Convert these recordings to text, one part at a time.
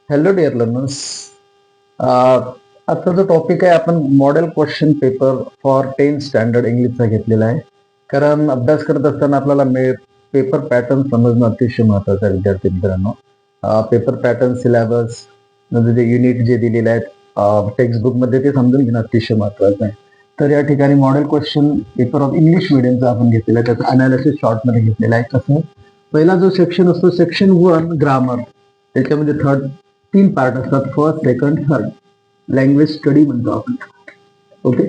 Hello dear learners. आजचा जो topic आहे आपण model question paper for 10th standard इंग्लिशचा घेतलेला आहे. कारण अभ्यास करत असताना आपल्याला पेपर पॅटर्न समजणं अतिशय महत्वाचं आहे विद्यार्थी मित्रांनो. पेपर पॅटर्न सिलेबस म्हणजे जे युनिट जे दिलेले आहेत टेक्स्ट बुकमध्ये ते समजून घेणं अतिशय महत्वाचं आहे. तर या ठिकाणी model question paper of English मिडियमचा आपण घेतलेला आहे. त्याचा अनालिसिस शॉर्टमध्ये घेतलेला आहे. कसं पहिला जो सेक्शन असतो सेक्शन 1 ग्रामर, त्याच्यामध्ये 3 पार्ट असतात, first second third. Language study म्हणतो आपण. ओके.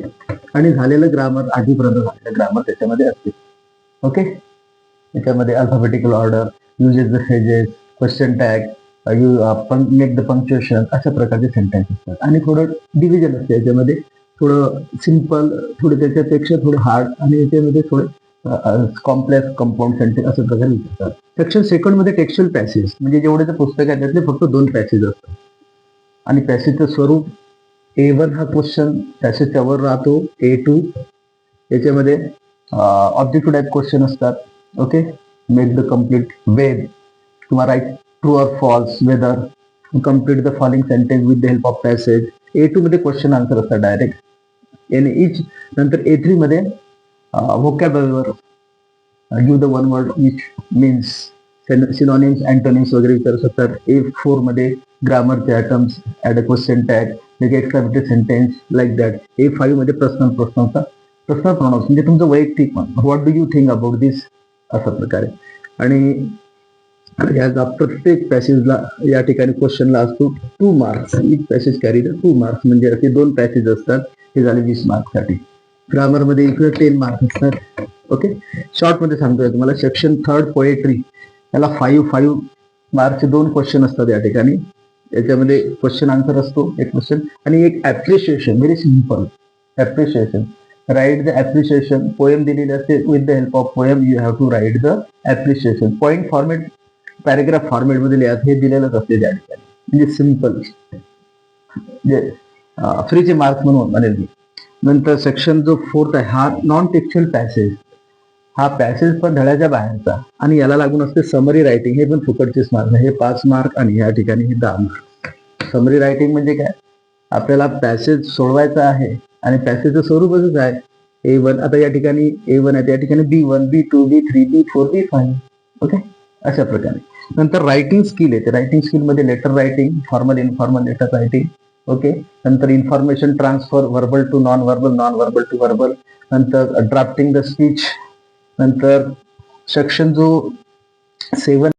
आणि झालेलं ग्रामर, आधीपर्यंत झालेलं ग्रामर त्याच्यामध्ये असते. ओके. त्याच्यामध्ये alphabetical order, uses the phrases, question tag, make the punctuation, अशा प्रकारचे सेंटेन्स असतात. आणि थोडं डिव्हिजन असते याच्यामध्ये, थोडं सिम्पल, थोडं त्याच्यापेक्षा थोडं हार्ड, आणि याच्यामध्ये थोडं कॉम्प्लेक्स कंपाऊंड सेंटेन्स अशा प्रकारे विचारतात. सेक्शन सेकंड मध्ये टेक्स्च्युअल पॅसेज, म्हणजे जेवढे ते पुस्तक आहे त्यातले फक्त 2 पॅसेज असतात. आणि पॅसेजचं स्वरूप A1 हा क्वेश्चन पॅसेजच्या वर राहतो, A2 याच्यामध्ये ऑब्जेक्टिव्ह टाईप क्वेश्चन असतात. Okay. Make the complete web किंवा write true or false, whether, complete the following sentence with the help of passage. A2 मध्ये क्वेश्चन आन्सर असतात डायरेक्ट. एन इच. नंतर A3 मध्ये vocabulary, give the one word which means, synonyms, antonyms वगैरे विचारू शकतात. A4 मध्ये ग्रामरचे items, add a question tag, म्हणजे exclamative sentence like that. A5 मध्ये पर्सनल प्रोनाउन्स, म्हणजे तुमचं वैयक्तिक मन, what do you think about this, अशा प्रकारे. आणि या प्रत्येक पॅसेजला या ठिकाणी क्वेश्चनला असतो 2 marks. Each passage carry the 2 marks, म्हणजे असे 2 पॅसेज असतात. हे झाले 20 मार्क्ससाठी. ग्रामरमध्ये इकडे 10 मार्क्स असतात. ओके. शॉर्ट मध्ये सांगतोय तुम्हाला. सेक्शन थर्ड पोएट्री, याला 5 मार्क्सचे 2 क्वेश्चन असतात या ठिकाणी. याच्यामध्ये क्वेश्चन आन्सर असतो एक क्वेश्चन, आणि एक appreciation, very simple appreciation. Write the appreciation. Poem दिलेली असते, with the help of poem you have to write the appreciation. Point format, paragraph format मध्ये लिहा, हे दिलेलंच असते त्या ठिकाणी. म्हणजे सिम्पल, म्हणजे फ्रीचे मार्क्स म्हणून म्हणेल मी. नंतर सेक्शन जो 4th आहे हा नॉन टेक्स्च्युअल पॅसेज. हा पॅसेज पण धड्याच्या बाहेरचा, आणि याला लागून असते समरी रायटिंग. हे पण फुकटचेच मार्क, हे 5 मार्क, आणि या ठिकाणी हे 10 मार्क. समरी रायटिंग म्हणजे काय, आपल्याला पॅसेज सोडवायचा आहे, आणि पॅसेजचं स्वरूपच आहे A1. आता या ठिकाणी A1 आहे, त्या ठिकाणी B1, B2, B3, B4, B5. Okay. अशा प्रकारे. नंतर रायटिंग स्किल येते. रायटिंग स्किल मध्ये letter writing, formal informal letter writing. Okay. नंतर information transfer, verbal to non verbal, non verbal to verbal. नंतर ड्राफ्टिंग द स्पीच. नंतर सेक्शन जो 7